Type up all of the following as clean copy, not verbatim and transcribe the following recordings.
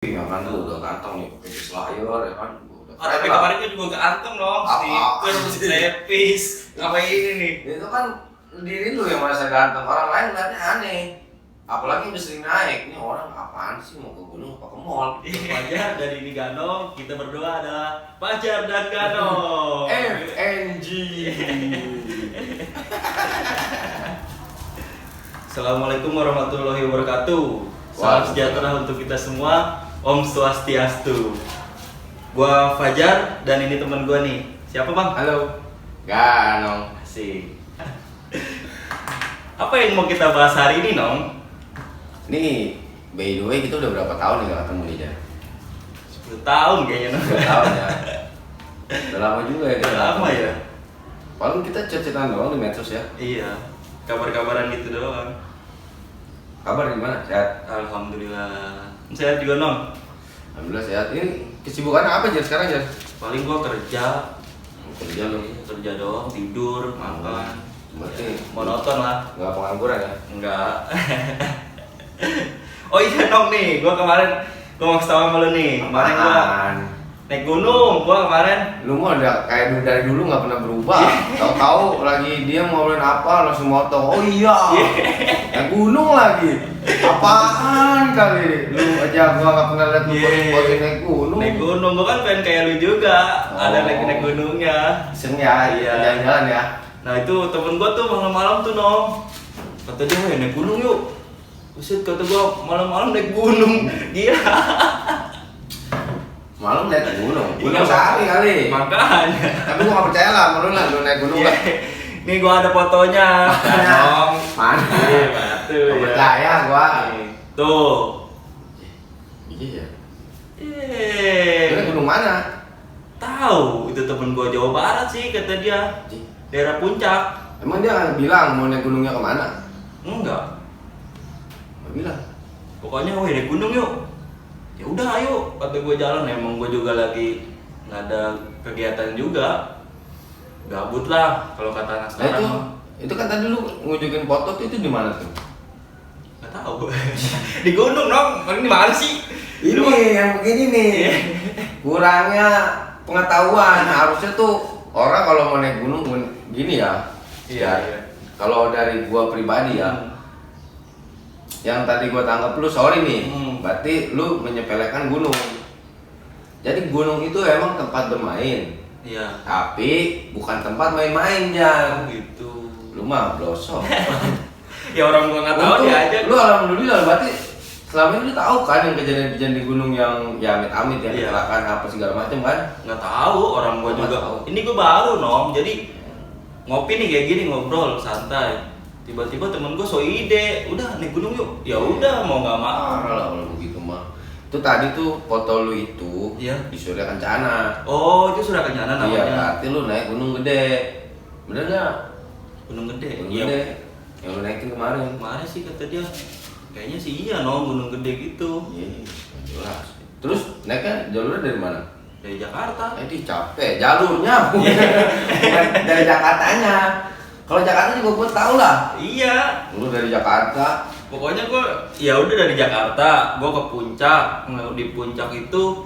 Ya kan tuh udah ganteng nih pakai Slayer ya kan udah tapi keren lah. kemarin gue juga ganteng loh, stiker, lepis, apa ini nih? Itu kan diri lu yang merasa ganteng, orang lain ngeliatnya aneh. Apalagi udah sering naik, ini orang apaan sih mau ke gunung apa ke mall? Fajar dan ini Gano, kita berdua adalah Fajar dan Gano. FNG. Assalamualaikum warahmatullahi wabarakatuh. Salam sejahtera untuk kita semua. Om Swastiastu. Gua Fajar dan ini teman gua nih. Siapa bang? Halo. Gano. Asik. Apa yang mau kita bahas hari ini, Nong? Nih, by the way kita udah berapa tahun nih gak ketemu nih Jan? 10 tahun kayaknya, Nong. 10 tahun ya. Udah lama juga ya kita. Udah lama ya. Paling kita chat-chatan doang di medsos ya. Iya. Kabar-kabaran gitu doang. Kabar gimana? Sehat? Alhamdulillah. Sehat juga, Nong. Alhamdulillah sehat. Ini kesibukan apa Jan sekarang Jan? Paling gua kerja. Kerja lu. Kerja doang, tidur, makan. Berarti Monoton lah. nggak pengangguran ya? Enggak. Oh iya, Nong nih. Gua kemarin mau kasih tau sama lu nih. Kemarin gua Apaan? naik gunung. Gua kemarin Lu mah udah kayak dari dulu nggak pernah berubah. Tahu-tahu lagi dia ngobrolin apa langsung motong. Oh iya. Naik gunung lagi. Apaan kali? Lu aja gua nggak pernah lihat lu posting naik gunung. naik gunung. Gua kan pengen kayak lu juga. Ada Oh. naik gunungnya. Iseng ya, Iya. jalan-jalan ya. Nah itu temen gua tuh malam-malam tuh, Nong. Kata dia, "Weh, naik gunung yuk." Buset, kata gua, malam-malam naik gunung. Gila. Malam naik gunung. Iya, Gunung sehari kali. Makanya. Tapi gua nggak percaya lah, sama lu lah lu naik gunung lah. Nih gua ada fotonya. Nong. Mana? Tuh, Nggak percaya gua. Tuh. Iya. Lu naik Eh. gunung mana? Tahu, itu temen gua Jawa Barat sih kata dia. Daerah Puncak. Emang dia bilang mau naik gunungnya kemana? Enggak. Nggak bilang. Pokoknya weh naik gunung yuk. Ya udah ayo, kata gue jalan. Emang gue juga lagi nggak ada kegiatan juga. Gabut lah kalau kata anak Nah sekarang. itu kan tadi lu ngunjukin foto tuh itu di mana tuh? Nggak tahu. Di gunung, Nong. Paling di mana sih? Ini yang begini nih. Kurangnya pengetahuan. Harusnya tuh orang kalau mau naik gunung gini ya. Iya, iya. Kalau dari gua pribadi ya, yang tadi gua tanggap lu sorry nih. Berarti lu menyepelekan gunung. Jadi gunung itu emang tempat bermain. Iya. Tapi bukan tempat main-main Jan. Gitu. Lu mah blosok. Ya orang gua nggak tahu Untung dia aja. lu alhamdulillah berarti selama ini lu tahu kan yang kejadian-kejadian di gunung yang ya amit-amit yang Iya. kecelakaan apa segala macam kan? Nggak tahu orang gua Nggak juga. tahu. Ini gua baru, Nong. Jadi ngopi nih kayak gini ngobrol santai. Tiba-tiba temen gua so ide, udah naik gunung yuk. Ya udah mau nggak mau. Parah lah kalau begitu mah. Itu tadi tuh foto lu itu Iya. di Surya Kencana. Oh, itu sudah kenyana Iya, namanya. berarti lu naik gunung gede. Bener nggak? Gunung Gede. Gunung Iya. gede. Yang lu naikin kemarin. Kemarin sih kata dia. Kayaknya sih iya, Nong, Gunung Gede gitu. Iya, nggak jelas. Terus naiknya jalurnya dari mana? Dari Jakarta. Capek jalurnya bukan dari Jakartanya. Kalau Jakarta juga gue tau lah. Iya. Lu dari Jakarta. Pokoknya gua ya udah dari Jakarta, gua ke puncak. Nah, di puncak itu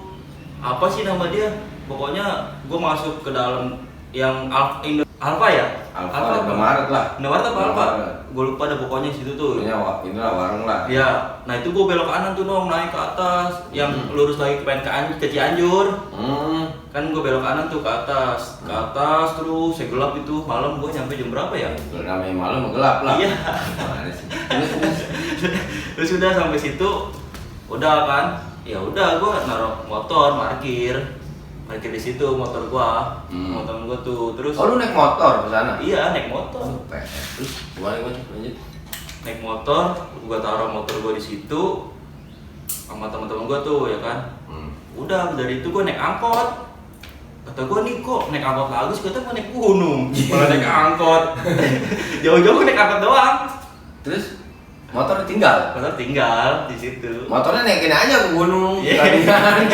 apa sih nama dia? Pokoknya gua masuk ke dalam yang Alfa ya? Alfa Indomaret lah. Indomaret apa Alfa? Indomaret. Gua lupa ada pokoknya situ tuh. Inilah warung lah. Ya, nah itu gua belok kanan tuh dong, naik ke atas, yang lurus lagi ke Cianjur. Kan gua belok kanan tuh ke atas, terus segelap itu malam gua nyampe jam berapa ya? Namanya malam gelap lah. Iya. Mana sih? Terus. Terus udah sampai situ, udah kan? Ya udah gua naruh motor, parkir di situ motor gua, motor gua tuh. Terus Oh lu naik motor ke sana? iya naik motor, Terus gimana lanjut? naik motor, gua taruh motor gua di situ sama teman-teman gua tuh ya kan. Udah dari itu gua naik angkot. Kata gua nih kok naik angkot bagus, kata gua naik gunung, malah naik angkot. Jauh-jauh naik angkot doang. Terus motor tinggal. Motor tinggal di situ. Motornya naikin aja ke gunung. Iya. Sekalian.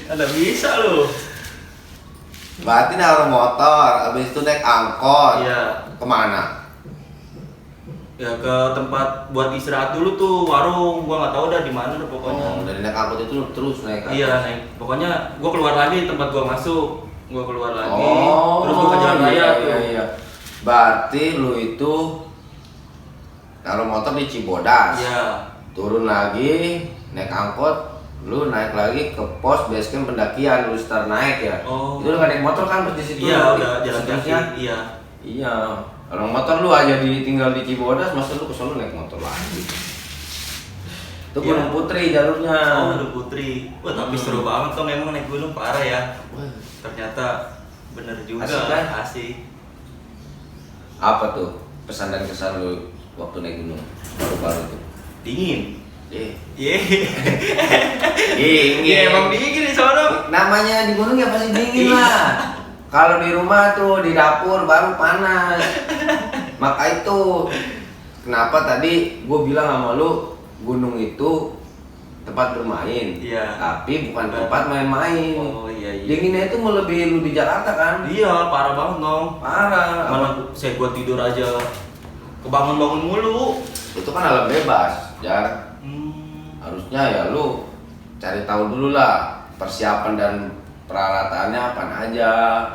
Ada bisa loh. Berarti naruh motor, habis itu naik angkot. Iya. Kemana? Ya ke tempat buat istirahat dulu tuh, warung. Gua nggak tahu dah di mana dah pokoknya. Oh, dari naik angkot itu terus naik kan? Iya, naik. Pokoknya gua keluar lagi tempat gua masuk. Gua keluar lagi. Oh, Terus gua ke jalan raya tuh. iya. Berarti lu itu taruh motor di Cibodas. Iya. Turun lagi, naik angkot, lu naik lagi ke pos basecamp pendakian, lu start naik ya. Oh. Itu lu nggak naik motor kan pas di situ? Iya, udah jalan kaki. seterusnya? Iya. Iya. Kalau motor lu aja tinggal di Cibodas, masa lu kesana naik motor lagi? Itu Gunung Iya. Putri jalurnya. Oh, Gunung Putri. Wah, tapi seru banget tuh memang naik gunung, parah ya. Ternyata bener juga, Asik kan? asik. Apa tuh pesan dan kesan lu waktu naik gunung baru-baru tuh? Dingin. Eh, Iya. dingin. Iya, emang dingin di sono. Namanya di gunung ya pasti dingin lah. Kalau di rumah tuh di dapur baru panas. Maka itu kenapa tadi gue bilang sama lu gunung itu tempat bermain. Iya. Tapi bukan tempat main-main. Oh iya iya. Dinginnya itu melebihi lu di Jakarta kan? Iya, parah banget dong. Parah. Mana saya gua tidur aja kebangun-bangun mulu. Itu kan alam bebas, Jar. Harusnya ya lu cari tahu dulu lah persiapan dan peralatannya apa aja.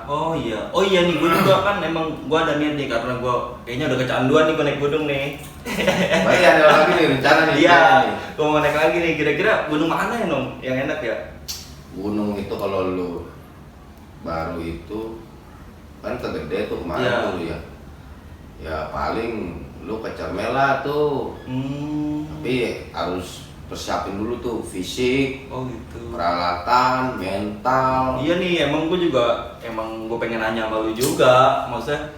Oh iya nih, gua juga kan emang gua ada niat nih karena gua kayaknya udah kecanduan nih gua naik gunung nih. Baik ada lagi nih rencana nih. Iya, nih. gua mau naik lagi nih. Kira-kira gunung mana ya Nong yang enak ya? Gunung itu kalau lu baru itu kan tegede tuh kemarin Iya. tuh ya. Ya paling lu ke Cermela tuh. Tapi harus persiapin dulu tuh fisik, Oh gitu. peralatan, mental. Iya nih, emang gue pengen nanya sama lu juga. Maksudnya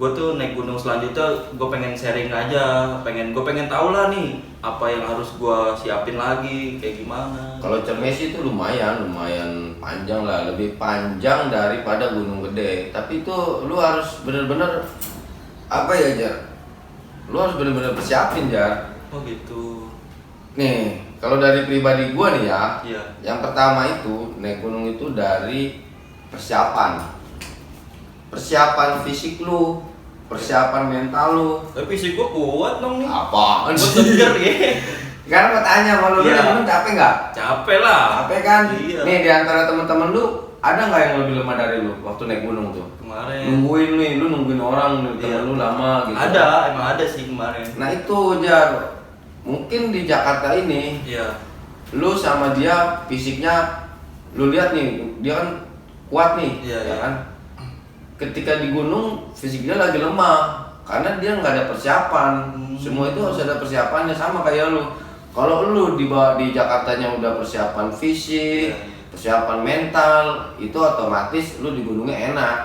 gue tuh naik gunung selanjutnya gue pengen sharing aja, gue pengen tahu lah nih apa yang harus gue siapin lagi, kayak gimana. Kalau Cermesi itu lumayan panjang lah, lebih panjang daripada Gunung Gede. Tapi itu lu harus bener-bener apa ya Jar? Lu harus bener-bener persiapin Jar. Oh gitu. Nih, kalau dari pribadi gua nih ya, Iya. yang pertama itu naik gunung itu dari persiapan fisik lu, persiapan mental lu. Tapi sih gue kuat dong nih. Apaan Gue sih? tegar ya. Sekarang gua tanya sama lu, Iya. naik gunung capek nggak? Capek lah. Capek kan? Iya. Nih di antara teman-teman lu ada nggak yang lebih lemah dari lu waktu naik gunung tuh? Kemarin. Lu nungguin orang nih, Iya. temen lu lama gitu. Ada, emang ada sih kemarin. Nah itu Jar, mungkin di Jakarta ini Iya. lu sama dia fisiknya lu lihat nih dia kan kuat nih. Iya, ya iya. kan ketika di gunung fisik dia lagi lemah karena dia nggak ada persiapan. Semua itu harus ada persiapannya sama kayak lu. Kalau lu di Jakartanya udah persiapan fisik, Iya. persiapan mental, itu otomatis lu di gunungnya enak.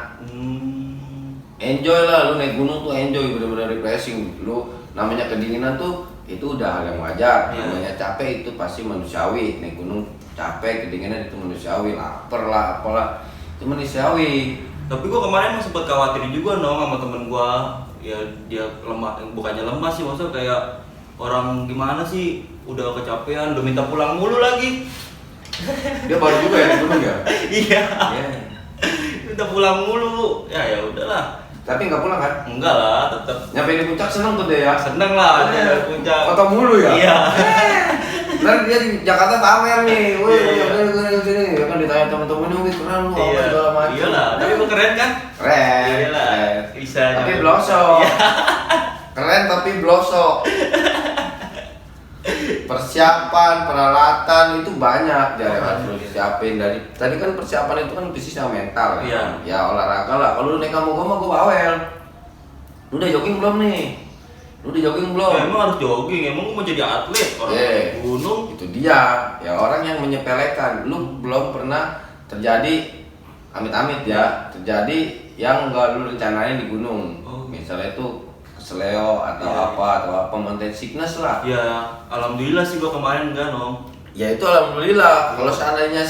Enjoy lah, lu naik gunung tuh enjoy, bener-bener refreshing. Lu namanya kedinginan tuh itu udah hal yang wajar. Iya. Namanya capek itu pasti manusiawi. Naik gunung capek, kedinginan itu manusiawi. Lapar lah, apalah itu manusiawi. Tapi gua kemarin sempet khawatir juga dong sama temen gua. Ya dia lemah, bukannya lemah sih, maksudnya kayak orang gimana sih, udah kecapean, udah minta pulang mulu lagi. Dia baru juga ya naik gunung ya. Iya. Iya. Minta pulang mulu. Ya udahlah. Tapi nggak pulang kan? Enggak lah, tetep Nyampe di puncak seneng tuh dia ya. seneng lah dia dari puncak. Foto mulu ya. Iya. Dan dia di Jakarta pamer nih, woi Iya. gini, ya kan ditanya teman-temannya, wih keren lu, apa Iya. segala macam. Iyalah, tapi lu keren kan? Keren. Iyalah, keren. bisa Tapi nyampe. blosok. Iya. Keren tapi blosok. Persiapan, peralatan itu banyak yang harus lu siapin dari tadi kan persiapan itu kan fisik sama mental kan? Iya. Ya olahraga lah. Kalau lu naik kamu gua mah gua bawel. Lu udah jogging belum nih? Lu udah jogging belum? Ya, emang harus jogging, emang gua mau jadi atlet orang naik gunung. Itu dia. Ya orang yang menyepelekan. Lu belum pernah terjadi amit-amit ya, terjadi yang enggak lu rencanain di gunung. Oh. Misalnya itu keseleo atau Iya. atau apa mountain sickness lah. Ya, alhamdulillah sih gua kemarin enggak dong. Ya itu alhamdulillah. Kalau seandainya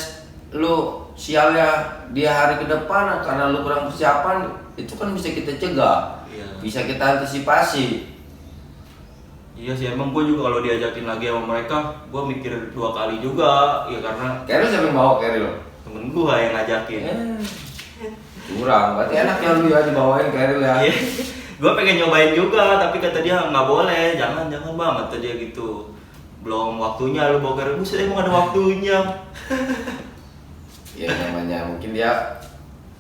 lu sialnya dia hari ke depan karena lu kurang persiapan, itu kan bisa kita cegah. Iya. Bisa kita antisipasi. Iya sih, emang gue juga kalau diajakin lagi sama mereka, gue mikir 2 kali juga, ya karena Keril siapa yang bawa Keril? temen gue yang ngajakin. Curang, berarti enak ya lu ya dibawain Keril ya. Iya. Gue pengen nyobain juga, tapi kata dia nggak boleh, jangan bang, kata dia gitu. Belum waktunya lu bawa ke buset, emang ada waktunya. Ya namanya mungkin dia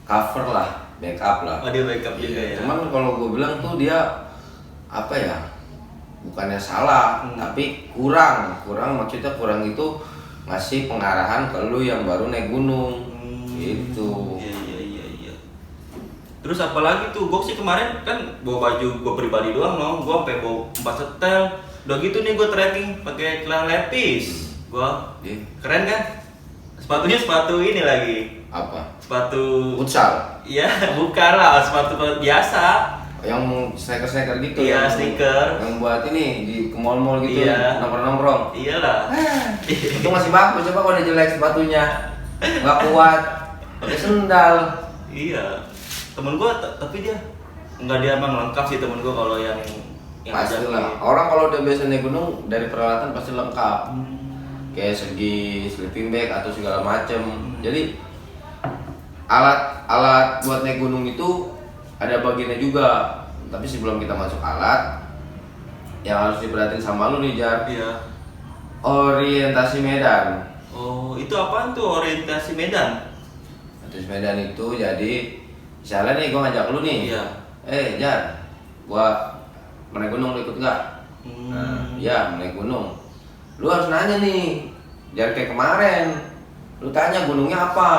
cover lah, backup lah. Oh dia backup juga ya. Cuman kalau gue bilang tuh dia apa ya? Bukannya salah, tapi kurang maksudnya kurang itu ngasih pengarahan ke lu yang baru naik gunung. Gitu. Iya. Terus apalagi tuh, gue sih kemarin kan bawa baju gue pribadi doang dong, gue sampai bawa 4 setel. Udah gitu nih gue trekking pakai celana lepis. Gue keren kan? Sepatunya sepatu ini lagi. Apa? Sepatu futsal. Iya, bukan lah, sepatu biasa. Yang sneaker gitu. Iya, sneaker. Yang buat ini di ke mall-mall gitu, Iya. nongkrong-nongkrong. Iyalah. Itu masih bagus, coba kalau udah jelek sepatunya. Nggak kuat. Pakai sendal. Iya. Temen gua tapi dia nggak, dia emang lengkap sih temen gua kalau yang Pasti ajak lah. gitu. Orang kalau udah biasa naik gunung dari peralatan pasti lengkap. Kayak segi sleeping bag atau segala macem. Jadi alat buat naik gunung itu ada bagiannya juga. Tapi sebelum kita masuk alat, yang harus diperhatiin sama lu nih Jar, Iya. orientasi medan. Oh, itu apaan tuh orientasi medan? Orientasi medan itu jadi misalnya nih gua ngajak lu nih. Iya. Jar, gua naik gunung, lu ikut nggak? Nah, ya naik gunung. Lu harus nanya nih, jangan kayak kemarin. Lu tanya gunungnya apa?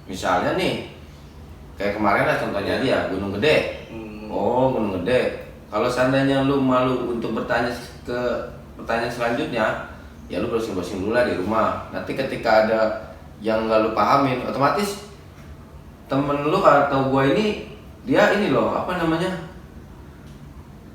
Misalnya nih, kayak kemarin lah contohnya dia, Gunung Gede. Oh, Gunung Gede. Kalau seandainya lu malu untuk bertanya ke pertanyaan selanjutnya, ya lu browsing-browsing dulu lah di rumah. Nanti ketika ada yang nggak lu pahamin, otomatis temen lu kalau tahu gua ini, dia ini loh, apa namanya?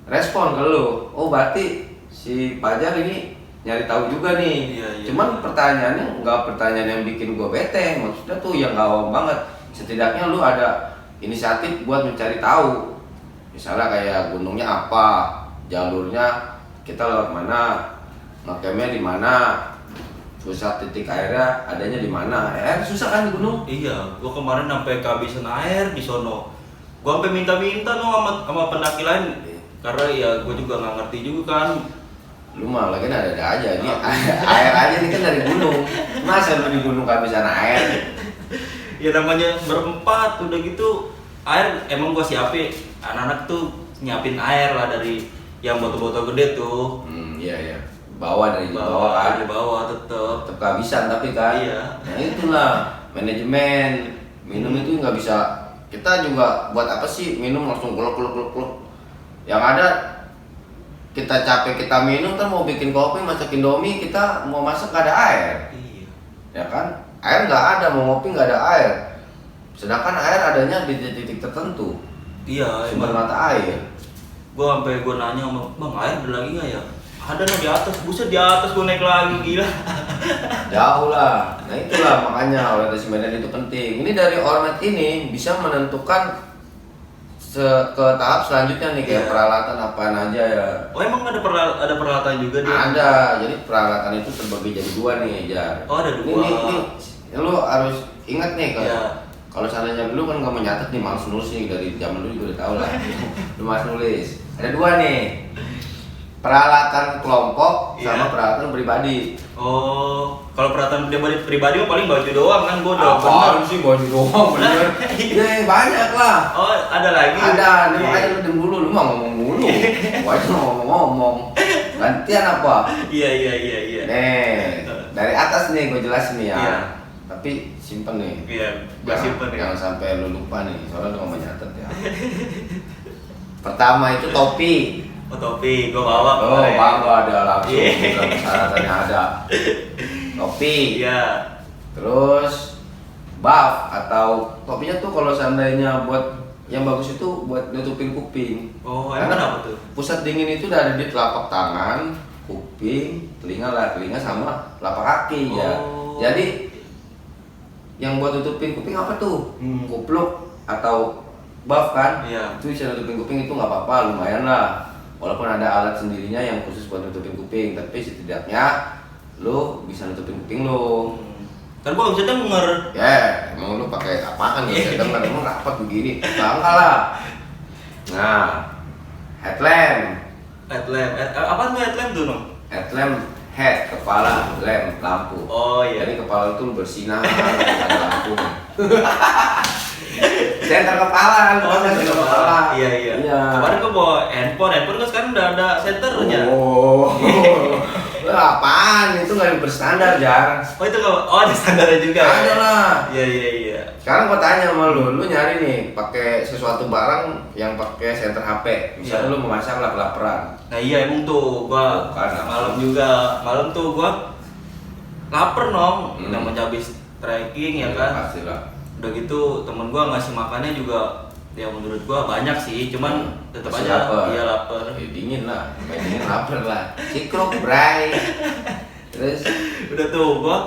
Respon ke lu. Oh, berarti si Pajar ini nyari tahu juga nih. Iya. Cuman pertanyaannya nggak pertanyaan yang bikin gua bete, maksudnya tuh yang awam banget. Setidaknya lu ada inisiatif buat mencari tahu. Misalnya kayak gunungnya apa, jalurnya kita lewat mana, ngecampnya di mana, pusat titik airnya adanya di mana. Susah kan di gunung? Iya, gua kemarin sampai kehabisan air di sono. Gua sampai minta-minta no sama pendaki lain. Karena ya gua juga nggak ngerti juga kan. Lu mah lagi ada aja nih. Air aja nih kan dari gunung. Masa lu di gunung kehabisan air? Ya namanya berempat, udah gitu air emang gua siapin. Anak-anak tuh nyiapin air lah dari yang botol-botol gede tuh. Iya. Bawa dari bawah kan. Dari bawah tetep Kehabisan tapi kan. Iya. Nah itulah manajemen minum itu nggak bisa. Kita juga buat apa sih minum langsung glok. Yang ada kita capek kita minum kan mau bikin kopi, masak indomie, kita mau masak nggak ada air. Iya. Ya kan? Air nggak ada, mau ngopi nggak ada air. Sedangkan air adanya di titik tertentu. Iya, Sumber emang. mata air. Gua nanya sama bang, air ada lagi nggak ya? Ada no di atas, buset di atas gua naik lagi, gila. Jauh lah. Nah itulah makanya orientasi medan itu penting. Ini dari ormet ini bisa menentukan ke tahap selanjutnya nih kayak peralatan apaan aja ya. Oh emang ada peralatan juga dia? Ada. Jadi peralatan itu terbagi jadi dua nih Jar. Oh ada dua. Ini lu harus ingat nih kalau Iya. kalau seandainya dulu kan nggak mau nyatet nih, males nulis nih, dari zaman dulu juga udah tau lah. Lu males nulis. Ada dua nih. Peralatan kelompok sama peralatan pribadi. Oh, kalau peralatan pribadi mah paling baju doang kan, gua udah Apaan sih baju doang bener? Ya banyak lah. Oh, ada lagi. Ada, makanya lu dem dulu, lu mah ngomong mulu. Gua aja ngomong. Gantian apa? Iya. Nih, dari atas nih gua jelasin nih ya. Iya. Tapi simpen nih. Iya, gua simpen ya. Jangan sampai lu lupa nih, soalnya lu nggak mau nyatet ya. Pertama itu topi. Oh, topi, gua bawa Oh, kemarin. bangga ada langsung. Iya. Persyaratannya ada. Topi. Iya. Terus buff atau topinya tuh kalau seandainya buat yang bagus itu buat nutupin kuping. Oh, emang apa tuh? Pusat dingin itu udah ada di telapak tangan, kuping, telinga sama telapak kaki ya. Oh. Jadi yang buat nutupin kuping apa tuh? Kupluk atau buff kan? Iya. Itu bisa nutupin kuping, itu nggak apa-apa, lumayan lah. Walaupun ada alat sendirinya yang khusus buat nutupin kuping, tapi setidaknya lu bisa nutupin kuping lu. Kan gua bisa denger. Ya, emang lu pakai apaan ya? Saya denger emang rapat begini. Bangga lah. Nah, headlamp. Apaan tuh headlamp tuh Nom? Headlamp, head, kepala, lamp, lampu. Oh iya. Jadi kepala itu bersinar, ada lampu. Center kepala, center kepala. Iya. Kemarin gua bawa handphone kan sekarang udah ada senternya. Oh. Apaan? Itu nggak berstandar, Jar. Oh itu ada standarnya juga. Ada lah. Iya. Sekarang gua tanya sama lu nyari nih pakai sesuatu barang yang pakai center HP. Misalnya lu mau masak lah kelaparan. Nah iya emang tuh gua malam tuh gua lapar Nom, namanya habis trekking ya kan. Pastilah. Udah gitu temen gua ngasih makannya juga ya menurut gua banyak sih, cuman tetap Masih aja lapar. iya lapar. Ya, dingin lah, kayak dingin lapar lah. Cikruk, bray. Terus Udah tuh gua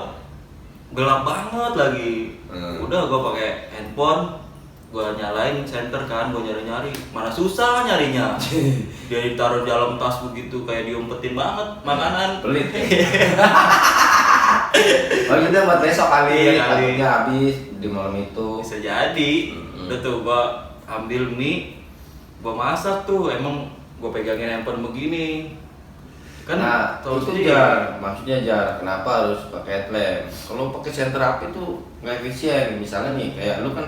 gelap banget lagi. Udah gua pakai handphone, gua nyalain center kan, gua nyari-nyari. Mana susah nyarinya. Dia ditaruh di dalam tas begitu kayak diumpetin banget makanan. pelit. Oh kita buat besok kali, Iya, kali. takutnya habis di malam itu. Bisa jadi. Udah tuh gua ambil mie, gua masak tuh, emang gua pegangin handphone begini. Kan Nah, tahu itu sendiri. maksudnya kenapa harus pakai headlamp? Kalau pakai center api tuh nggak efisien. Misalnya nih, kayak lu kan,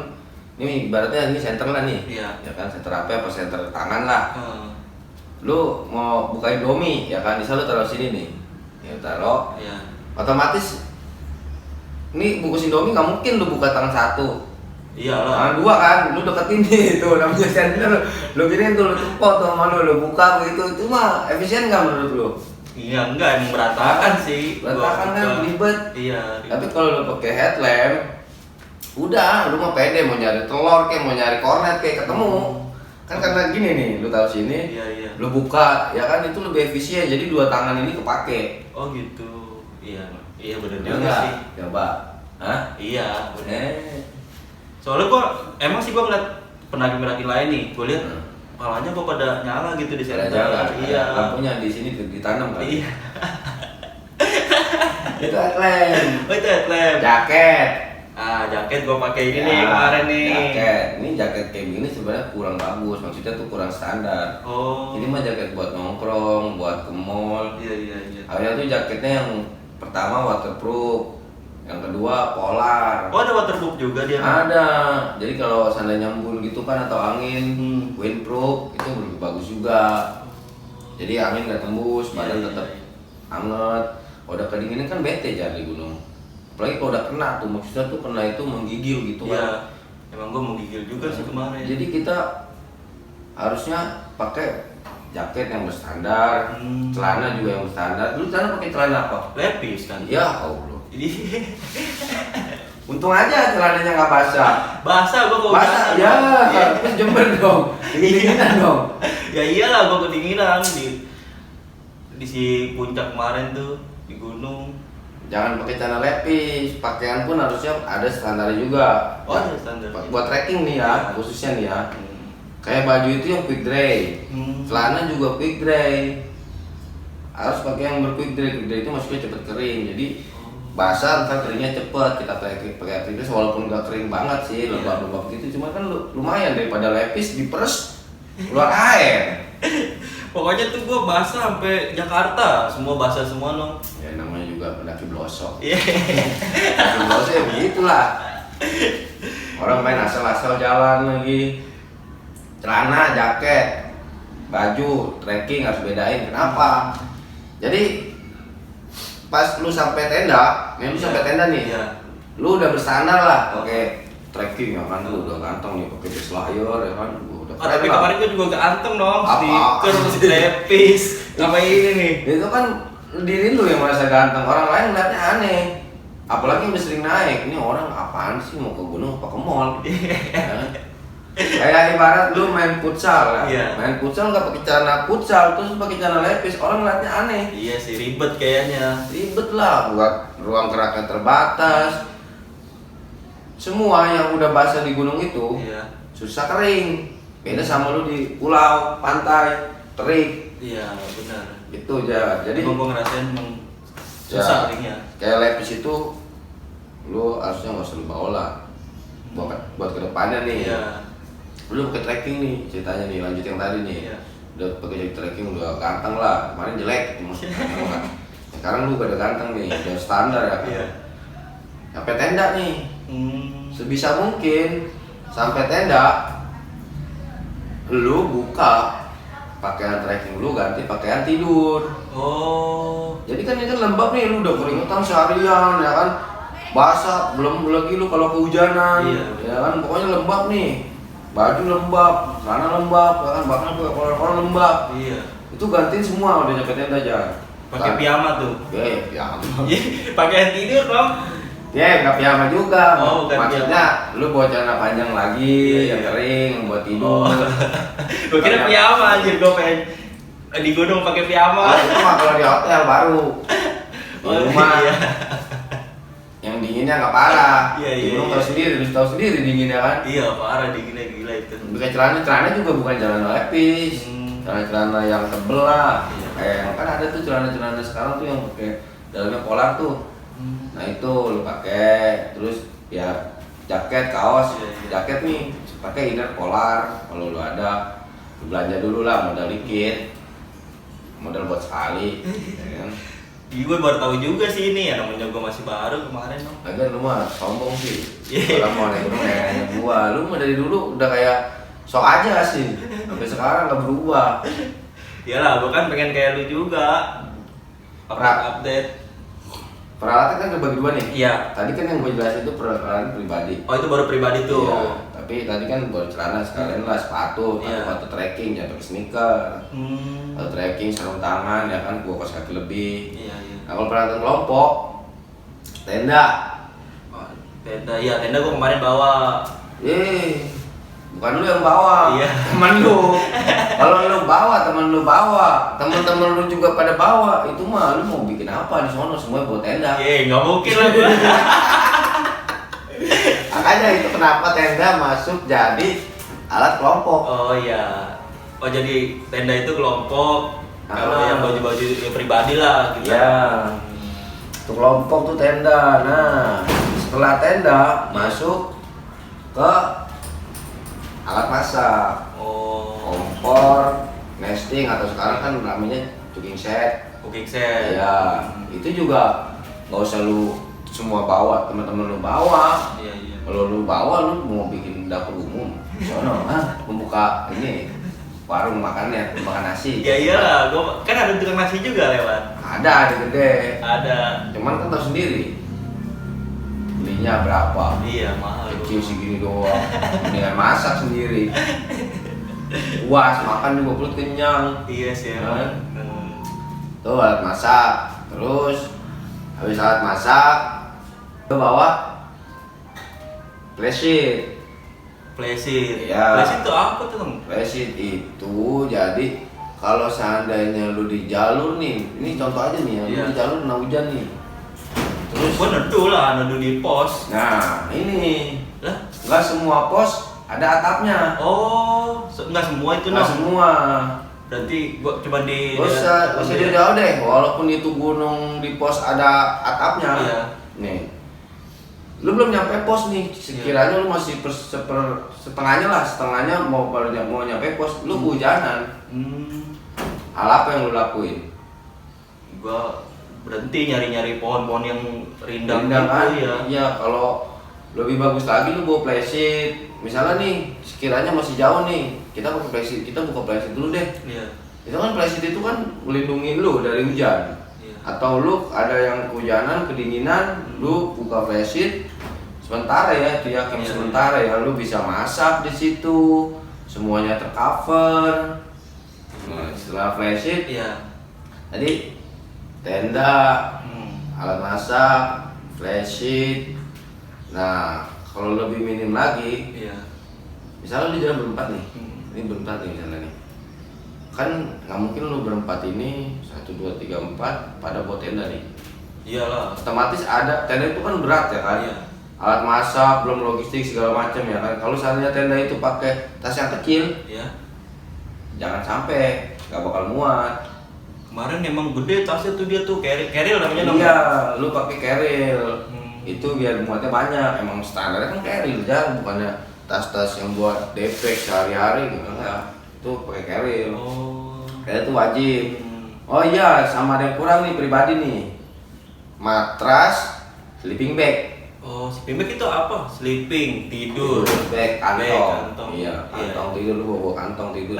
ini ibaratnya ini center lah nih, Iya. ya kan center api apa center tangan lah. Heeh. Lu mau bukain Indomie, ya kan, misal lu taruh sini nih, ya taruh, Iya. otomatis, ini bungkus Indomie nggak mungkin lu buka tangan satu. Iyalah. Tangan dua kan, lu deketin nih, tuh namanya center, lu giniin tuh, lu tepok tuh sama lu buka begitu, itu mah efisien nggak menurut lu? Iya enggak, emang berantakan sih. Berantakan kan, Gua- ribet. Iya. Ribet. Tapi kalau lu pakai headlamp, udah, lu mau pede, mau nyari telur kayak mau nyari kornet kayak ketemu. Kan karena gini nih, lu taruh sini, Iya. lu buka, ya kan itu lebih efisien. Jadi dua tangan ini kepake. Oh gitu. Iya benar Ya juga enggak? sih. Coba. Hah? Iya. Bener. Eh. Emang sih gua ngeliat penagih-penagih lain nih, gua lihat Hmm. palanya kok pada nyala gitu di Ada center. jalan. Iya. Lampunya di sini ditanam kan. Iya. Itu headlamp. Oh itu headlamp. Jaket. Jaket gua pakai ini nih kemarin nih. Jaket. Ini jaket kayak gini sebenarnya kurang bagus. Maksudnya tuh kurang standar. Oh. Ini mah jaket buat nongkrong, buat ke mall. Iya. Awalnya tuh jaketnya yang pertama waterproof, yang kedua polar. Oh ada waterproof juga dia. Ada. Jadi kalau seandainya embun gitu kan atau angin, Hmm. windproof itu lebih bagus juga. Jadi angin nggak tembus, badan Iya. tetap anget. Kalau udah kedinginan kan bete jadi di gunung. Apalagi kalau udah kena tuh, maksudnya tuh kena itu menggigil gitu Iya. kan. Emang gua mau gigil juga sih kemarin. Jadi kita harusnya pakai jaket yang berstandar, celana juga yang berstandar. Dulu celana pakai celana apa? Lepis kan. Ya Allah. Jadi Untung aja celananya nggak basah. basah gua Basah kehujanan. ya, Iya. terus jember dong. Kedinginan dong. Ya iyalah gua kedinginan di si puncak kemarin tuh di gunung. Jangan pakai celana lepis, pakaian pun harusnya ada standar juga. Oh, ada standar. Buat trekking nih ya, khususnya nih ya. Hmm. Kayak baju itu yang quick dry, Hmm. celana juga quick dry. Harus pakai yang berquick dry, quick dry itu maksudnya cepet kering. Jadi basah ntar keringnya cepet. Kita pakai quick dry walaupun nggak kering banget sih, Iya. lembab-lembab gitu. Cuma kan lumayan daripada lepis diperes keluar air. Pokoknya tuh gua basah sampai Jakarta, semua basah semua Nom. Ya namanya juga pendaki blosok. Iya. Pendaki blosok ya begitulah. Orang main asal-asal jalan lagi. Celana, jaket, baju, trekking harus bedain. Kenapa? Jadi pas lu sampai tenda, lu sampai tenda nih. Iya. Lu udah berstandar lah pakai trekking ya kan, lu udah ganteng nih pakai base layer ya kan. Lu udah Tapi keren lah. kemarin gua juga ganteng Nom, Apa? stiker, lepis, apa ini nih? Itu kan diri lu yang merasa ganteng, orang lain ngeliatnya aneh. Apalagi yang udah sering naik, ini orang apaan sih mau ke gunung apa ke mall? Ya. Kayak ibarat lu main futsal lah, Iya. main futsal nggak pakai celana futsal, terus pakai celana lepis, orang ngeliatnya aneh. Iya sih ribet kayaknya. Ribet lah, buat ruang geraknya terbatas. Semua yang udah basah di gunung itu Iya. susah kering. Beda sama lu di pulau, pantai, terik. Iya benar. Itu aja. Jadi Emang gua ngerasain emang Ya. susah keringnya. kayak lepis itu lu harusnya nggak usah lu bawa lah buat kedepannya nih. Iya. lu pakai trekking nih ceritanya nih, lanjut yang tadi nih. Iya. Udah pakai trekking udah ganteng lah, kemarin jelek cuma sekarang lu udah ganteng nih, udah standar ya kan. Iya. Sampai tenda nih, sebisa mungkin sampai tenda lu buka pakaian trekking lu, ganti pakaian tidur. Oh. Jadi kan ini kan lembab nih, lu udah keringetan seharian ya kan, basah, belum lagi lu kalau kehujanan. Iya. Ya kan, pokoknya lembab nih, baju lembab, celana lembab, ya kan, bahkan juga kolor lembab. Iya. Itu gantiin semua udah nyampe tenda aja. Pakai piyama tuh. Piyama. Pakaian tidur dong. Nggak piyama juga. Oh, bukan maksudnya lu bawa celana panjang lagi, yang kering, buat tidur. Gue kira piyama anjir, gue pengen di gunung pakai piyama. Itu mah kalau di hotel baru. Di rumah. Iya. Yang dinginnya nggak parah. Iya, Di iya, gunung iya. tahu sendiri, lu tahu sendiri dinginnya kan. Iya, parah dinginnya gila itu. Pakai celana juga bukan celana lepis. Celana yang tebel lah. Iya. Kayak yang kan ada tuh celana sekarang tuh yang pakai dalamnya polar tuh. Nah itu lu pakai, terus ya jaket, kaos, Iya, iya. jaket nih pakai inner polar kalau lu ada. Lu belanja dulu lah modal dikit, modal buat sekali, ya kan? Iya, gue baru tahu juga sih ini ya, namanya gue masih baru kemarin dong. Lagian lu mah sombong sih. Iya. Kalau mau naik gunung kayaknya gua, lu mah dari dulu udah kayak sok aja sih. Sampai sekarang nggak berubah. Iyalah, gue kan pengen kayak lu juga. Update. Peralatan kan kebagi dua nih. Iya. Tadi kan yang gue jelasin itu peralatan pribadi. Oh, itu baru pribadi tuh. Iya. Tapi tadi kan buat celana sekalian lah, sepatu, Iya. sepatu trekking, jangan pakai sneaker. Sepatu trekking, sarung tangan, ya kan, gua kos kaki lebih. Iya, iya. Nah kalau peralatan kelompok, tenda. Oh, tenda, iya tenda gue kemarin bawa. Bukan lu yang bawa, Iya. temen lu. Kalau lu bawa, temen lu bawa, temen-temen lu juga pada bawa, itu mah lu mau bikin apa di sono, semua bawa tenda. Iya, nggak mungkin lah gue. Makanya itu kenapa tenda masuk jadi alat kelompok. Oh iya. Oh jadi tenda itu kelompok. Kalau yang baju-baju ya pribadi lah gitu. Ya, itu kelompok tuh tenda. Nah, setelah tenda masuk ke alat masak, kompor, nesting atau sekarang kan namanya cooking set. Cooking set. Ya, itu juga nggak usah lu semua bawa, teman-teman lu bawa. Iya, iya. Kalau lu bawa, lu mau bikin dapur umum, sono, membuka ini warung makannya, makan nasi. Ya iyalah, gua kan ada tukang nasi juga lewat. Ada gede. Ada. Cuman kan tahu sendiri belinya berapa. Iya, mahal. Kecil segini doang. Mendingan masak sendiri. Puas makan juga perut kenyang. Iya sih. Kan? Tuh alat masak. Terus habis alat masak, lu bawa flashlight. Flashlight. Iya. Flashlight itu apa tuh, Bang? Flashlight itu jadi kalau seandainya lu di jalur nih, ini contoh aja nih, Iya. lu di jalur kena hujan nih. Terus Gua neduh lah, neduh di pos. nah, ini Lah? nggak semua pos ada atapnya. Oh, nggak semua itu Nggak dong. semua. Berarti gua cuma di Gak usah jauh deh, walaupun itu gunung di pos ada atapnya. Iya. Nih, lu belum nyampe pos nih, sekiranya lu masih setengahnya lah, setengahnya mau nyampe pos, lu kehujanan. Hal apa yang lu lakuin? Gua berhenti nyari-nyari pohon-pohon yang rindang kan? gitu ya. Iya, kalau lebih bagus lagi lu bawa flashlight. Misalnya nih, sekiranya masih jauh nih, kita pakai flashlight, kita buka flashlight dulu deh. Iya. Itu kan flashlight itu kan melindungi lu dari hujan. Iya. Atau lu ada yang kehujanan, kedinginan, lu buka flashlight sementara ya, itu ya camp Iya. sementara ya, lu bisa masak di situ, semuanya tercover. Nah, setelah flashlight, Iya. tadi tenda, alat masak, flashlight. Nah, kalau lebih minim lagi, Iya. misalnya lu jalan berempat nih, Hmm. ini berempat nih misalnya nih, kan nggak mungkin lu berempat ini 1, 2, 3, 4 pada buat tenda nih. Iyalah. Otomatis ada tenda itu kan berat ya kan. Iya. Alat masak, belum logistik segala macam ya kan. Kalau seandainya tenda itu pakai tas yang kecil, Iya. jangan sampai nggak bakal muat. Kemarin emang gede tasnya tuh dia tuh carrier namanya Iya, lu pakai carrier. Hmm. Itu biar muatnya banyak. Emang standarnya kan carrier, jangan bukannya tas-tas yang buat DP sehari-hari gitu enggak. Itu pakai carrier. Carrier itu wajib. Oh iya, sama ada yang kurang nih pribadi nih. Matras, sleeping bag. Oh, sleeping bag itu apa? Sleeping, tidur. Bag, kantong. kantong. Iya, kantong tidur, lu bawa kantong tidur.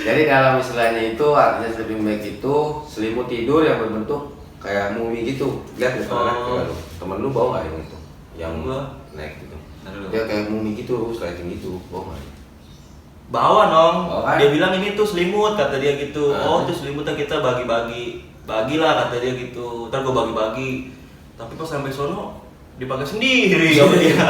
Jadi dalam istilahnya itu artinya sleeping bag itu selimut tidur yang berbentuk kayak mumi gitu. Lihat ya temen lu bawa nggak yang itu? Yang gua naik gitu. Dia kayak mumi gitu, sliding gitu, bawa nggak? Bawa dong. Kan? Dia bilang ini tuh selimut kata dia gitu. Nah. Oh, itu selimutnya kita bagi-bagi. Bagilah kata dia gitu. Ntar gua bagi-bagi. Tapi pas sampai sono dipakai sendiri sama dia.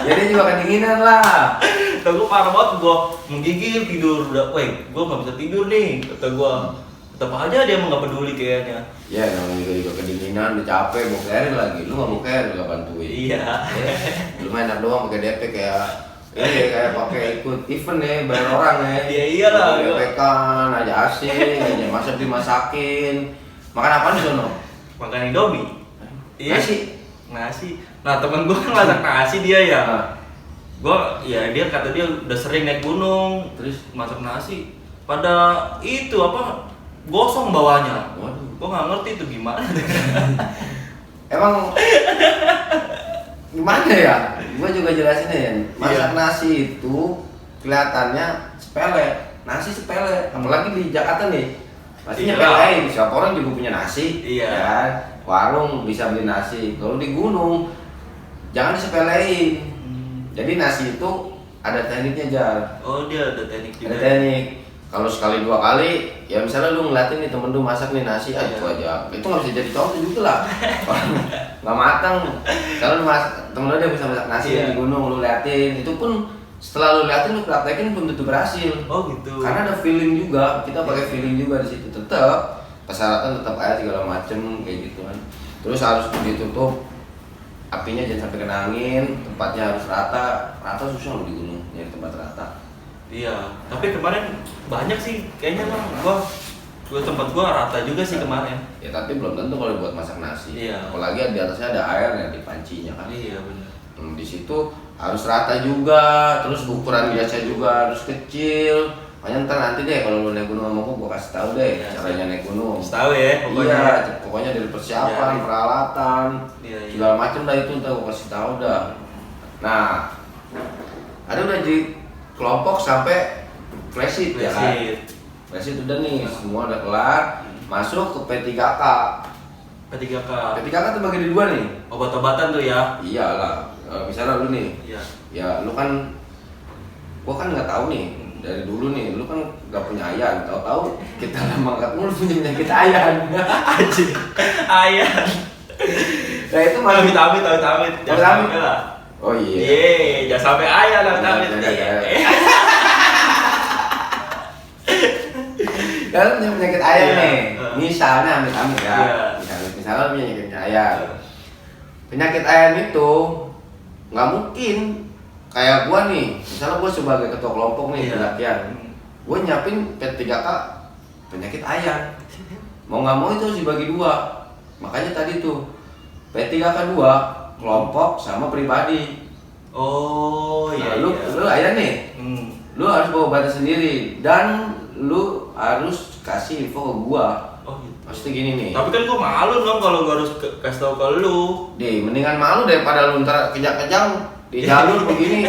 Jadi juga kedinginan lah. Kata gua parah banget, gua menggigil tidur udah, gua nggak bisa tidur nih. Kata gua, tetap aja dia emang nggak peduli kayaknya. Ya, namanya juga kedinginan, udah capek, mau carrier lagi. Lu nggak mau carrier, nggak bantuin. Iya. Lu main doang pakai DP kayak kayak pakai ikut event ya, bayar orang ya. Iya iyalah. DP-kan, aja asing, aja masak dimasakin. Makan apa di sono? Makan Indomie. Nasi. Nah, temen gua kan masak nasi dia ya. Gua ya dia kata dia udah sering naik gunung, terus masak nasi. Pada itu apa? Gosong bawahnya. Waduh. Gua nggak ngerti itu gimana. Emang gimana ya? Gua juga jelasin ya. Masak Iya. nasi itu kelihatannya sepele. Nasi sepele, apalagi di Jakarta nih. Pasti Iya. nyepelein, siapa orang juga punya nasi. Iya. Ya kan? Warung bisa beli nasi. Kalau di gunung jangan disepelein. Jadi nasi itu ada tekniknya, Jar. Oh, dia ada teknik juga. Ada teknik. Kalau sekali dua kali, ya misalnya lu ngeliatin nih temen lu masak nih nasi, Iya. itu aja. Itu nggak bisa jadi contoh juga lah. Nggak matang. Kalau lu temen lu dia bisa masak nasi Iya. di gunung, lu liatin. Itu pun setelah lu liatin, lu praktekin pun tentu berhasil. Oh gitu. Karena ada feeling juga. Kita pakai feeling juga di situ. Tetap persyaratan tetap aja segala macem kayak gitu kan. Terus harus ditutup. Apinya jangan sampai kena angin, tempatnya harus rata. Rata susah loh di gunung, nyari tempat rata. Iya. Tapi kemarin banyak sih kayaknya bang. Gua tempat gua rata juga sih kemarin. Ya tapi belum tentu kalau buat masak nasi. Iya. Apalagi di atasnya ada air yang di pancinya kan. Iya benar. Di situ harus rata juga, terus ukuran biasa juga harus kecil. Makanya ntar nanti deh kalau lu naik gunung sama gua kasih tahu deh Iya, caranya naik gunung. Tahu ya pokoknya. Iya, pokoknya dari persiapan, Iya. peralatan, Iya, iya. segala macam dah itu ntar gua kasih tahu dah. Nah, ada udah di kelompok sampai flashit ya kan. Flashit udah nih, semua udah kelar, masuk ke P3K. P3K. P3K tuh bagi di dua nih. Obat-obatan tuh ya. Iyalah, misalnya lu nih, Iya. ya lu kan, gua kan nggak tahu nih dari dulu nih, lu kan nggak punya ayan, tahu-tahu kita lama nggak lu punya penyakit ayan. Anjing. Ayah. Nah itu masih Amit-amit. Amit-amit. Jangan sampai lah. Oh iya. Iya, jangan sampai ayah lah amit. Kalau punya penyakit ayan Iya. nih, misalnya amit-amit ya, Iya. misalnya lu punya penyakit ayan. Penyakit ayan itu nggak mungkin kayak gua nih, misalnya gua sebagai ketua kelompok nih Iya. pendakian, gua nyiapin P3K penyakit ayan. Mau nggak mau itu harus dibagi dua. Makanya tadi tuh P3K 2 kelompok sama pribadi. Oh Nah, iya. lu ayan nih, lu harus bawa obatnya sendiri dan lu harus kasih info ke gua. Oh gitu. Maksudnya gini nih, Tapi kan gua malu dong kalau gua harus kasih tahu ke lu. deh mendingan malu daripada lu ntar kejang-kejang di jalur begini.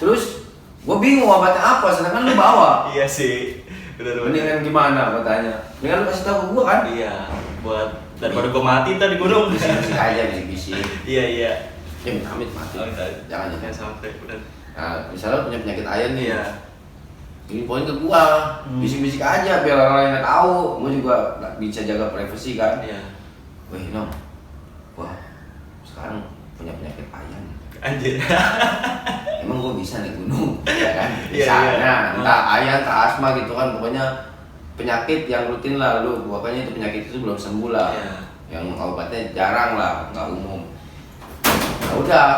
Terus gua bingung obatnya apa, sedangkan lu bawa. Iya sih. Benar-benar. Mendingan gimana katanya? Mendingan lu kasih tahu ke gua kan? Iya, buat daripada gua mati ntar di gunung. Bisik aja bisik-bisik. Iya. Ya amit mati. Oh, enggak. Jangan. Jangan sampai benar. Nah, misalnya lu punya penyakit ayan nih. Iya. Ini poin ke gua, bisik-bisik aja biar orang lain tahu. Gua juga bisa jaga privasi kan. Iya. Wih, Nom. Wah, sekarang punya penyakit ayan. Anjir. Emang gua bisa naik gunung, ya kan? Iya, Misalnya, iya. entah ayan, entah asma gitu kan, pokoknya penyakit yang rutin lah lu. Pokoknya itu penyakit itu belum sembuh lah. Iya. Yang obatnya jarang lah, nggak umum. Ya udah,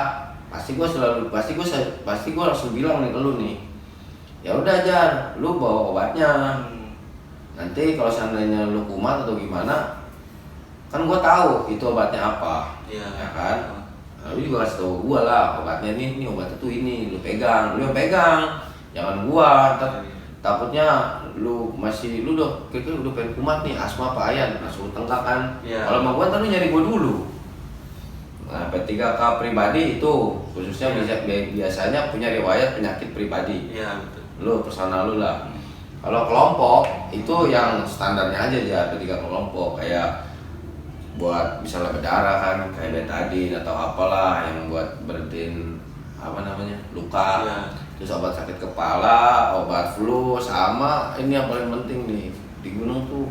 pasti gua langsung bilang nih ke lu nih. Ya udah Jar, lu bawa obatnya. Nanti kalau seandainya lu kumat atau gimana, kan gua tahu itu obatnya apa, Iya. ya kan? Nah, lu juga kasih tau gua lah obatnya ini obatnya tuh ini, lu pegang, lu yang pegang, jangan gua. Takutnya lu udah kira-kira udah pengen kumat nih, asma apa ayan, langsung tenggak kan. Kalau mau gua ntar lu nyari gua dulu. Nah, P3K pribadi itu khususnya biasanya punya riwayat penyakit pribadi. Iya, betul. Lu personal lu lah. Kalau kelompok itu yang standarnya aja ya, P3K kelompok kayak buat misalnya berdarah kan, kayak betadine atau apalah yang buat berhentiin luka. Ya. Terus obat sakit kepala, obat flu, sama ini yang paling penting nih di gunung tuh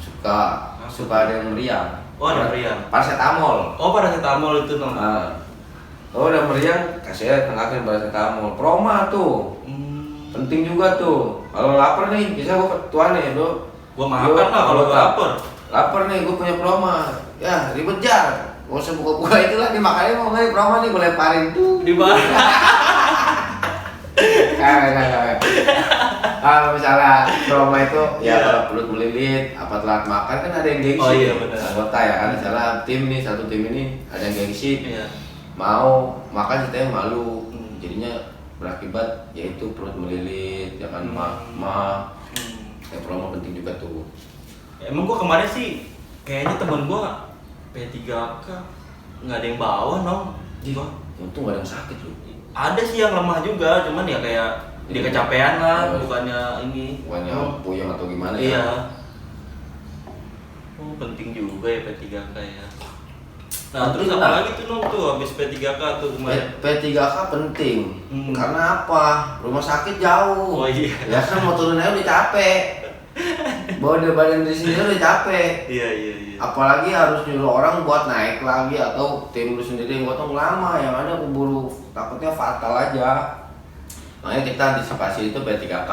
suka ada yang meriang. Oh, ada meriang. Paracetamol. Oh, paracetamol itu dong. Nah, udah meriang kasih tengakin paracetamol. Proma tuh. Penting juga tuh. Kalau lapar nih, bisa gua tuan nih lu. Gua makan lah kalau lapar. Lapar nih, gua punya proma. Ya, ribet jar. Gak usah buka-buka itu lah, dimakannya mau nggak proma nih, gua lemparin tuh. Di mana? Kagak. Kalau misalnya proma itu ya kalau perut melilit, apa telat makan kan ada yang gengsi. Oh iya benar. Anggota ya kan, misalnya satu tim ini ada yang gengsi. Iya. Mau makan ceritanya malu. Jadinya berakibat yaitu perut melilit, ya kan kayak promo penting juga tuh. Emang gua kemarin sih kayaknya temen gua P3K nggak ada yang bawa nong. Untung gak ada yang sakit loh. Ada sih yang lemah juga, cuman ya kayak dia kecapean lah, bukannya puyeng atau gimana iya. ya. Oh, penting juga ya P3K ya. Nah, terus apa lagi tuh Nong tuh habis P3K tuh kemarin? P3K penting. Karena apa? Rumah sakit jauh. Oh iya. Ya kan mau turun aja udah capek. Bawa badan di sini udah capek. Iya. Apalagi harus nyuruh orang buat naik lagi atau tim lu sendiri yang gotong lama, yang ada keburu takutnya fatal aja. Makanya kita antisipasi itu P3K.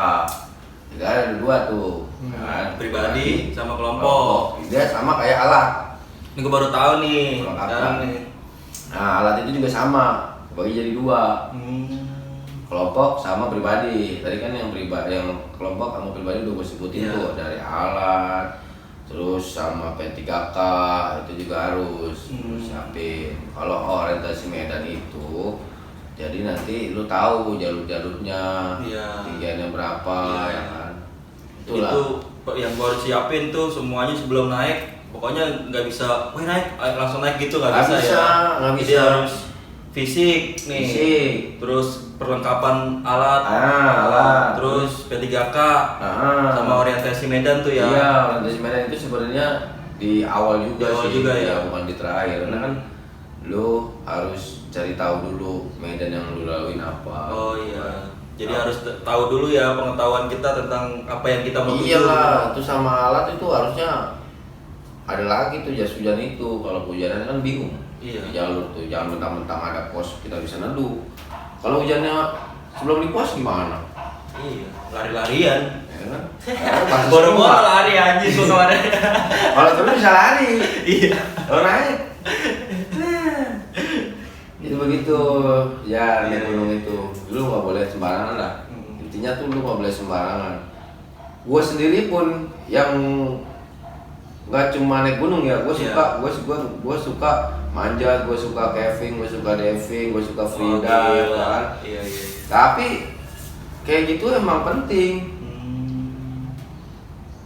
Jadi ada dua tuh. Kan? Pribadi sama kelompok. Dia sama kayak alat. Ini gue baru tahu nih. Nah, alat itu juga sama, bagi jadi dua. Kelompok sama pribadi. Tadi kan yang kelompok sama pribadi udah gue sebutin tuh, dari alat, terus sama P3K itu juga harus siapin. Kalau orientasi medan itu, jadi nanti lu tahu jalurnya, tinggiannya berapa, ya kan? Itulah. Itu yang gue harus siapin tuh semuanya sebelum naik. Pokoknya nggak bisa, langsung naik gitu nggak bisa ya. Nggak bisa. Jadi harus fisik nih. Terus perlengkapan alat. Terus P3K. Sama orientasi medan tuh ya. Iya, orientasi medan itu sebenarnya di awal juga ya, bukan di terakhir. Karena kan lu harus cari tahu dulu medan yang lu laluin apa. Oh iya. Jadi harus tahu dulu ya pengetahuan kita tentang apa yang kita mau tuju. Iyalah, itu sama alat itu harusnya ada lagi tuh jas hujan itu. Kalau hujannya kan bingung. Iya. Di jalur tuh, jangan mentang-mentang ada pos kita bisa neduh. Kalau hujannya sebelum di pos gimana? Iya, lari-larian. Ya kan? Boro-boro lari anjing gua kemarin. Kalau turun bisa lari. Iya. Kalau naik. Itu begitu. Ya, naik gunung itu. Lu nggak boleh sembarangan lah. Intinya tuh lu nggak boleh sembarangan. Gua sendiri pun yang nggak cuma naik gunung ya, gue suka manjat, gue suka caving, gue suka diving, gue suka freedive, kan. Iya. Tapi kayak gitu emang penting.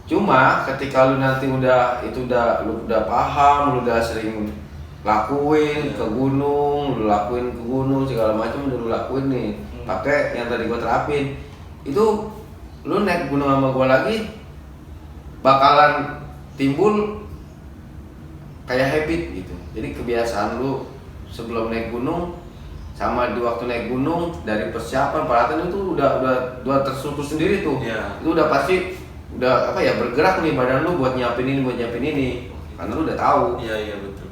Cuma ketika lu nanti lu udah paham, lu udah sering lakuin ke gunung, segala macam udah lu lakuin nih. Pakai yang tadi gue terapin. Itu lu naik gunung sama gue lagi bakalan timbul kayak habit gitu. Jadi kebiasaan lu sebelum naik gunung sama di waktu naik gunung, dari persiapan peralatan itu udah terstruktur sendiri tuh. Itu udah pasti udah bergerak nih badan lu buat nyiapin ini karena lu udah tahu. Iya betul.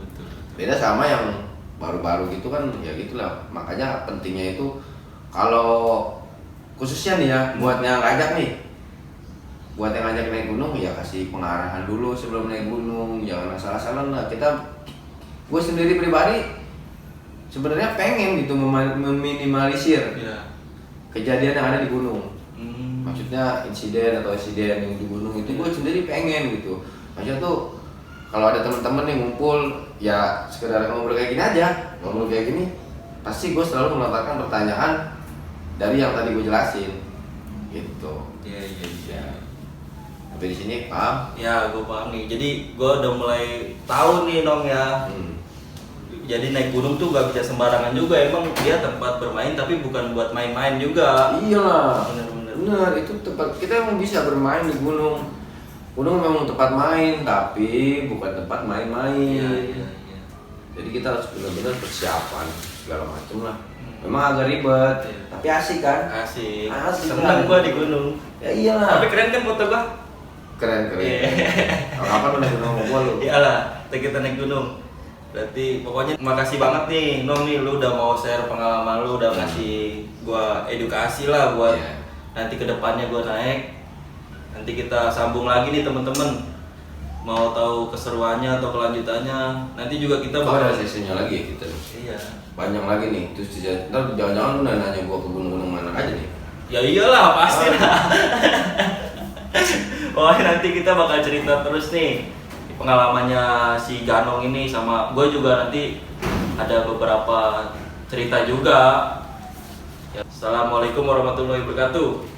Beda sama yang baru-baru gitu kan, ya gitulah. Makanya pentingnya itu kalau khususnya nih ya buat yang ngajak naik gunung, ya kasih pengarahan dulu sebelum naik gunung, jangan asal-asalan lah. Gue sendiri pribadi sebenarnya pengen gitu meminimalisir kejadian yang ada di gunung. Maksudnya insiden yang di gunung itu gue sendiri pengen gitu. Maksudnya tuh kalau ada teman-teman yang ngumpul ya sekedar ngobrol kayak gini aja, ngobrol kayak gini, pasti gue selalu melontarkan pertanyaan dari yang tadi gue jelasin, gitu. Iya. Tapi di sini paham? Ya, gue paham nih. Jadi gue udah mulai tahu nih Nong ya. Jadi naik gunung tuh gak bisa sembarangan juga. Emang dia tempat bermain tapi bukan buat main-main juga. Iyalah. Bener. Itu tempat kita emang bisa bermain di gunung. Gunung memang tempat main tapi bukan tempat main-main. Iya. Jadi kita harus benar-benar persiapan segala macam lah. Memang agak ribet, tapi asik kan? Asik. Seneng Seneng gue di gunung. Ya iyalah. Tapi keren kan foto gue? Keren. Kapan lu naik gunung sama gua lu? Iyalah, kita naik gunung. Berarti pokoknya makasih banget nih Nong nih, lu udah mau share pengalaman lu, udah ngasih gua edukasi lah buat nanti kedepannya gua naik. Nanti kita sambung lagi nih temen-temen. Mau tahu keseruannya atau kelanjutannya, nanti juga kita ada sesinya lagi ya kita. Iya. Banyak lagi nih, terus ntar jangan-jangan lu nanya gua ke gunung-gunung mana aja nih. Ya iyalah pasti lah. Wah nanti kita bakal cerita terus nih pengalamannya si Ganong ini, sama gue juga nanti ada beberapa cerita juga. Ya, Assalamualaikum warahmatullahi wabarakatuh.